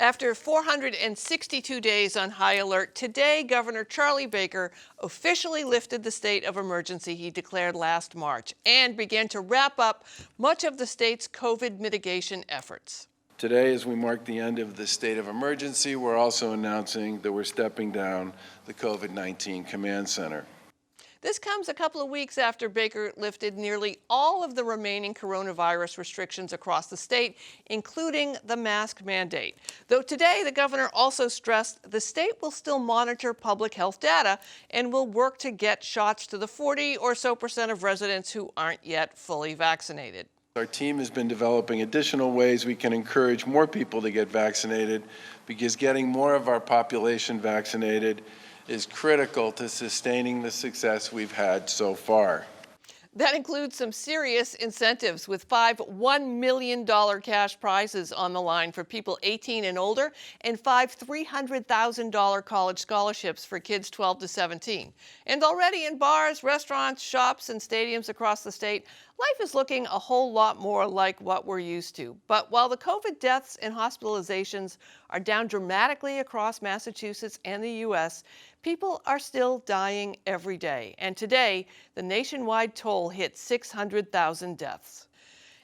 After 462 days on high alert, today Governor Charlie Baker officially lifted the state of emergency he declared last March and began to wrap up much of the state's COVID mitigation efforts. Today, as we mark the end of the state of emergency, we're also announcing that we're stepping down the COVID-19 Command Center. This comes a couple of weeks after Baker lifted nearly all of the remaining coronavirus restrictions across the state, including the mask mandate. Though today, the governor also stressed the state will still monitor public health data and will work to get shots to the 40% or so of residents who aren't yet fully vaccinated. Our team has been developing additional ways we can encourage more people to get vaccinated, because getting more of our population vaccinated is critical to sustaining the success we've had so far. That includes some serious incentives, with 5 $1 million cash prizes on the line for people 18 and older and 5 $300,000 college scholarships for kids 12 to 17. And already in bars, restaurants, shops, and stadiums across the state, life is looking a whole lot more like what we're used to. But while the COVID deaths and hospitalizations are down dramatically across Massachusetts and the U.S., people are still dying every day. And today, the nationwide toll hit 600,000 deaths.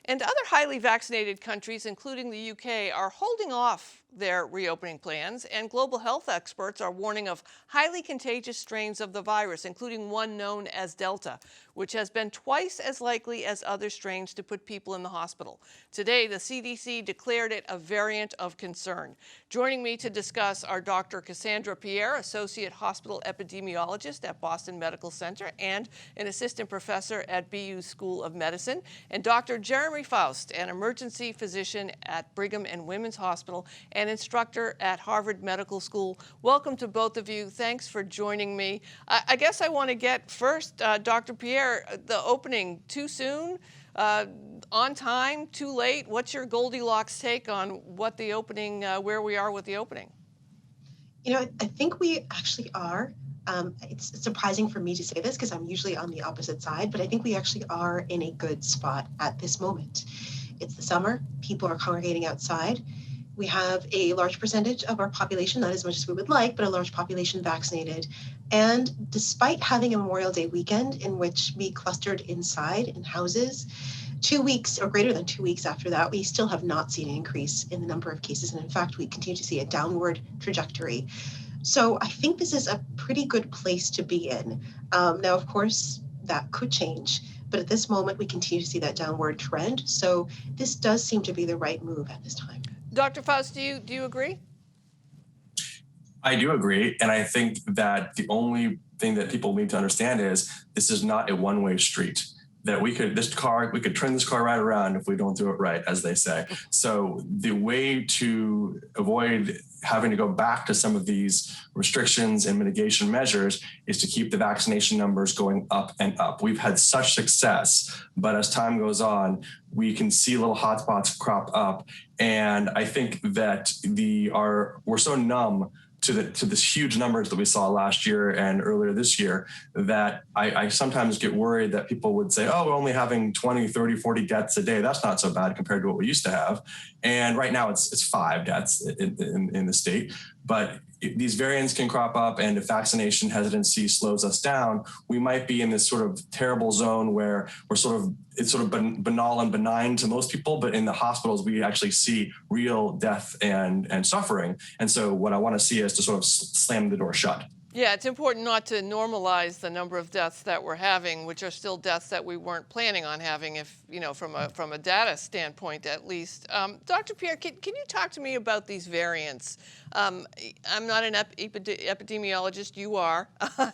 And other highly vaccinated countries, including the UK, are holding off their reopening plans, and global health experts are warning of highly contagious strains of the virus, including one known as Delta, which has been twice as likely as other strains to put people in the hospital. Today, the CDC declared it a variant of concern. Joining me to discuss are Dr. Cassandra Pierre, Associate Hospital Epidemiologist at Boston Medical Center and an Assistant Professor at BU School of Medicine, and Dr. Jeremy Faust, an Emergency Physician at Brigham and Women's Hospital and instructor at Harvard Medical School. Welcome to both of you. Thanks for joining me. I guess I want to get first, Dr. Pierre, the opening too soon, on time, too late? What's your Goldilocks take on what the opening, where we are with the opening? You know, I think we actually are. It's surprising for me to say this because I'm usually on the opposite side, but I think we actually are in a good spot at this moment. It's the summer. People are congregating outside. We have a large percentage of our population, not as much as we would like, but a large population vaccinated. And despite having a Memorial Day weekend in which we clustered inside in houses, 2 weeks or greater than 2 weeks after that, we still have not seen an increase in the number of cases. And in fact, we continue to see a downward trajectory. So I think this is a pretty good place to be in. Now, of course, that could change. But at this moment, we continue to see that downward trend. So this does seem to be the right move at this time. Dr. Faust, do you agree? I do agree. And I think that the only thing that people need to understand is this is not a one-way street. That we could turn this car right around if we don't do it right, as they say. So the way to avoid having to go back to some of these restrictions and mitigation measures is to keep the vaccination numbers going up and up. We've had such success, but as time goes on, we can see little hotspots crop up. And I think that we're so numb to this huge numbers that we saw last year and earlier this year that I sometimes get worried that people would say, oh, we're only having 20, 30, 40 deaths a day. That's not so bad compared to what we used to have. And right now it's 5 deaths in the state. But these variants can crop up, and if vaccination hesitancy slows us down, we might be in this sort of terrible zone where it's sort of banal and benign to most people, but in the hospitals, we actually see real death and suffering. And so what I want to see is to sort of slam the door shut. Yeah, it's important not to normalize the number of deaths that we're having, which are still deaths that we weren't planning on having, if from a data standpoint at least. Dr. Pierre, can you talk to me about these variants? I'm not an epidemiologist. You are,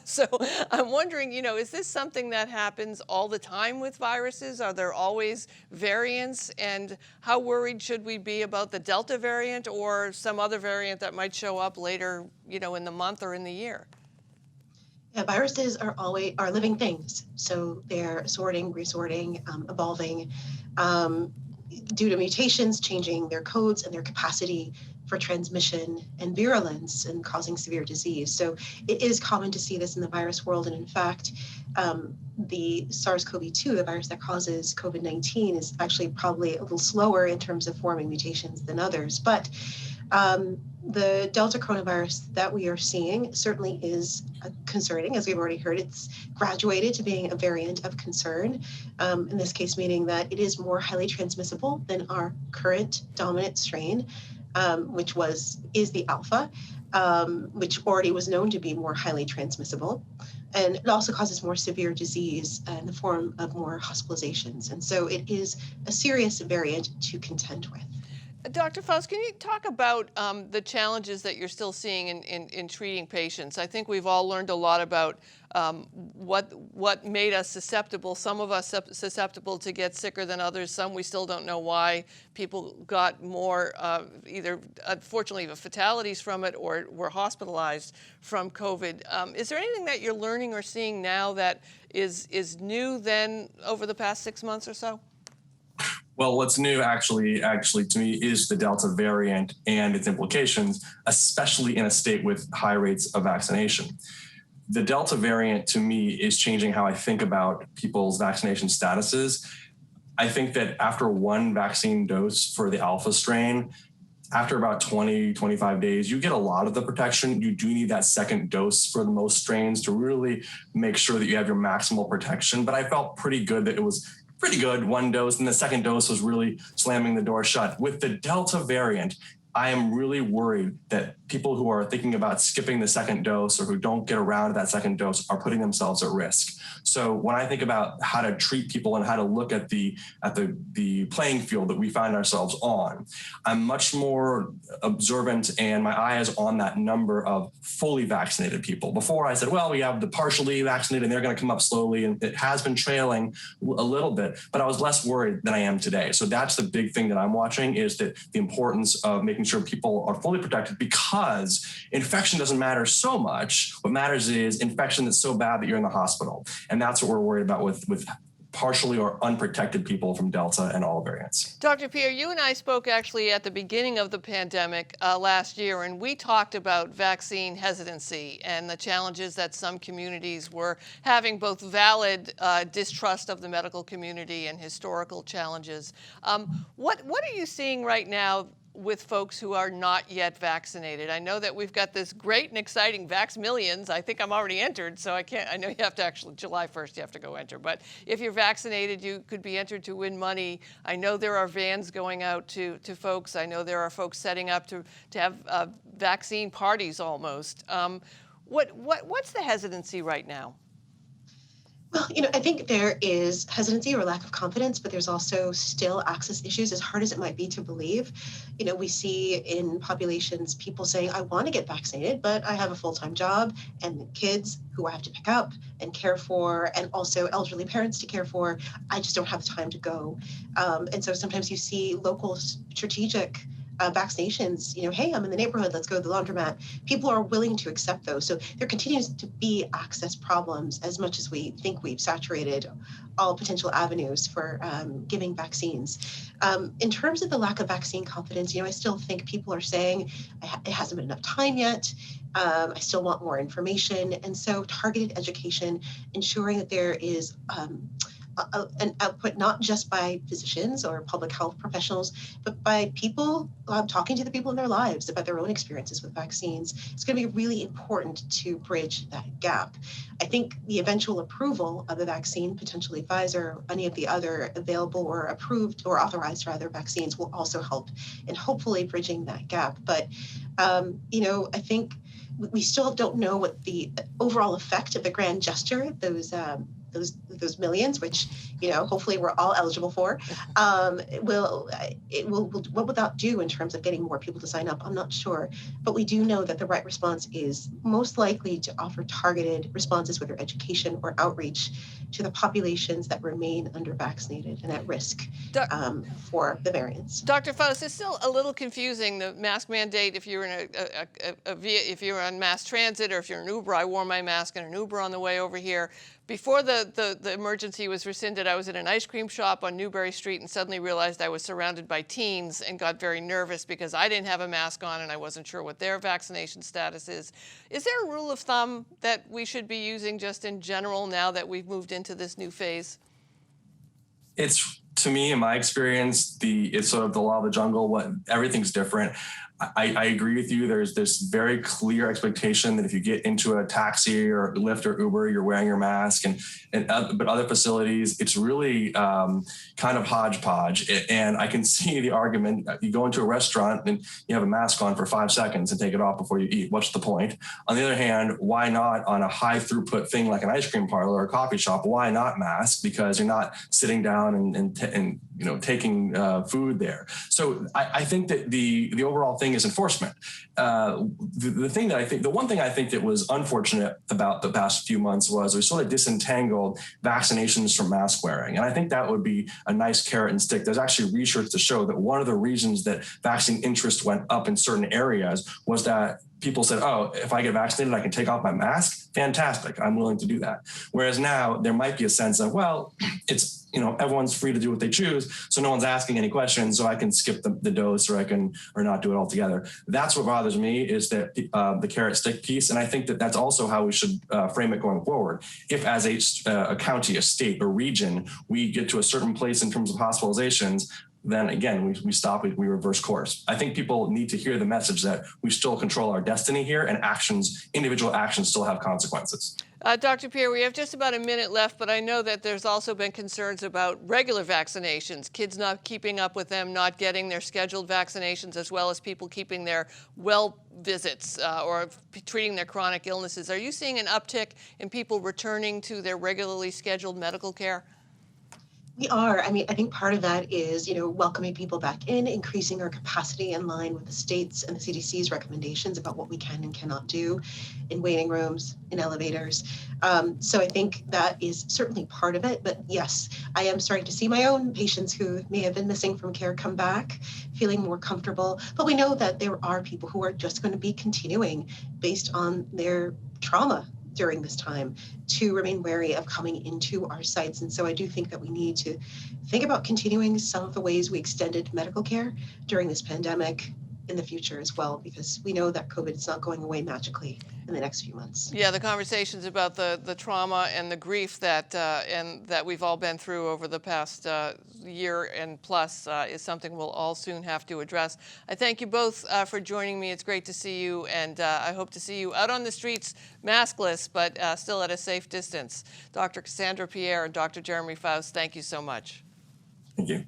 so I'm wondering, is this something that happens all the time with viruses? Are there always variants? And how worried should we be about the Delta variant or some other variant that might show up later, in the month or in the year? Yeah, viruses are living things. So they're sorting, resorting, evolving due to mutations, changing their codes and their capacity for transmission and virulence and causing severe disease. So it is common to see this in the virus world. And in fact, the SARS-CoV-2, the virus that causes COVID-19, is actually probably a little slower in terms of forming mutations than others. But The Delta coronavirus that we are seeing certainly is concerning. As we've already heard, it's graduated to being a variant of concern, in this case meaning that it is more highly transmissible than our current dominant strain, which is the Alpha, which already was known to be more highly transmissible. And it also causes more severe disease in the form of more hospitalizations. And so it is a serious variant to contend with. Dr. Faust, can you talk about the challenges that you're still seeing in treating patients? I think we've all learned a lot about what made us susceptible. Some of us susceptible to get sicker than others. Some we still don't know why. People got more, either unfortunately fatalities from it or were hospitalized from COVID. Is there anything that you're learning or seeing now that is new than over the past 6 months or so? Well, what's new actually to me is the Delta variant and its implications, especially in a state with high rates of vaccination. The Delta variant to me is changing how I think about people's vaccination statuses. I think that after one vaccine dose for the Alpha strain, after about 20, 25 days, you get a lot of the protection. You do need that second dose for the most strains to really make sure that you have your maximal protection. But I felt pretty good that it was pretty good, one dose, and the second dose was really slamming the door shut. With the Delta variant, I am really worried that people who are thinking about skipping the second dose or who don't get around to that second dose are putting themselves at risk. So when I think about how to treat people and how to look at the playing field that we find ourselves on, I'm much more observant and my eye is on that number of fully vaccinated people. Before I said, well, we have the partially vaccinated and they're going to come up slowly, and it has been trailing a little bit, but I was less worried than I am today. So that's the big thing that I'm watching, is that the importance of making sure people are fully protected, because infection doesn't matter so much. What matters is infection that's so bad that you're in the hospital. And that's what we're worried about with partially or unprotected people from Delta and all variants. Dr. Pierre, you and I spoke actually at the beginning of the pandemic last year, and we talked about vaccine hesitancy and the challenges that some communities were having, both valid distrust of the medical community and historical challenges. What are you seeing right now with folks who are not yet vaccinated? I know that we've got this great and exciting Vax Millions. I think I'm already entered, so I know you have to actually, July 1st, you have to go enter. But if you're vaccinated, you could be entered to win money. I know there are vans going out to folks. I know there are folks setting up to have vaccine parties almost. What's the hesitancy right now? Well, I think there is hesitancy or lack of confidence, but there's also still access issues, as hard as it might be to believe. We see in populations people saying, I want to get vaccinated, but I have a full-time job and kids who I have to pick up and care for, and also elderly parents to care for. I just don't have the time to go. And so sometimes you see local strategic vaccinations, hey, I'm in the neighborhood, let's go to the laundromat. People are willing to accept those. So there continues to be access problems as much as we think we've saturated all potential avenues for giving vaccines. In terms of the lack of vaccine confidence, I still think people are saying it hasn't been enough time yet. I still want more information. And so targeted education, ensuring that there is an output not just by physicians or public health professionals, but by people talking to the people in their lives about their own experiences with vaccines. It's going to be really important to bridge that gap. I think the eventual approval of the vaccine, potentially Pfizer, any of the other available or approved or authorized rather vaccines, will also help in hopefully bridging that gap. But, I think we still don't know what the overall effect of the grand gesture, those millions, which hopefully we're all eligible for, what would that do in terms of getting more people to sign up? I'm not sure, but we do know that the right response is most likely to offer targeted responses, whether education or outreach, to the populations that remain under-vaccinated and at risk for the variants. Dr. Faust, it's still a little confusing, the mask mandate. If you're in if you're on mass transit or if you're in Uber, I wore my mask in an Uber on the way over here. Before the emergency was rescinded, I was at an ice cream shop on Newbury Street and suddenly realized I was surrounded by teens and got very nervous because I didn't have a mask on and I wasn't sure what their vaccination status is. Is there a rule of thumb that we should be using just in general now that we've moved into this new phase? It's, to me, in my experience, it's sort of the law of the jungle. Everything's different. I agree with you. There's this very clear expectation that if you get into a taxi or Lyft or Uber, you're wearing your mask, but other facilities, it's really kind of hodgepodge. And I can see the argument. You go into a restaurant and you have a mask on for 5 seconds and take it off before you eat. What's the point? On the other hand, why not on a high throughput thing like an ice cream parlor or a coffee shop? Why not mask? Because you're not sitting down and taking food there. So I think that the overall thing is enforcement. The one thing I think that was unfortunate about the past few months was we sort of disentangled vaccinations from mask wearing. And I think that would be a nice carrot and stick. There's actually research to show that one of the reasons that vaccine interest went up in certain areas was that people said, oh, if I get vaccinated, I can take off my mask. Fantastic. I'm willing to do that. Whereas now there might be a sense of, well, it's, everyone's free to do what they choose. So no one's asking any questions. So I can skip the dose or not do it altogether. That's what bothers me is that the carrot stick piece. And I think that that's also how we should frame it going forward. If as a county, a state, a region, we get to a certain place in terms of hospitalizations, then again, we stop, we reverse course. I think people need to hear the message that we still control our destiny here and individual actions still have consequences. Dr. Pierre, we have just about a minute left, but I know that there's also been concerns about regular vaccinations, kids not keeping up with them, not getting their scheduled vaccinations, as well as people keeping their well visits or treating their chronic illnesses. Are you seeing an uptick in people returning to their regularly scheduled medical care? We are. I mean, I think part of that is, welcoming people back in, increasing our capacity in line with the states and the CDC's recommendations about what we can and cannot do in waiting rooms, in elevators. So I think that is certainly part of it. But yes, I am starting to see my own patients who may have been missing from care come back, feeling more comfortable. But we know that there are people who are just going to be continuing based on their trauma during this time to remain wary of coming into our sites. And so I do think that we need to think about continuing some of the ways we extended medical care during this pandemic in the future as well, because we know that COVID is not going away magically in the next few months. Yeah, the conversations about the trauma and the grief that we've all been through over the past year and plus is something we'll all soon have to address. I thank you both for joining me. It's great to see you, and I hope to see you out on the streets, maskless, but still at a safe distance. Dr. Cassandra Pierre and Dr. Jeremy Faust, thank you so much. Thank you.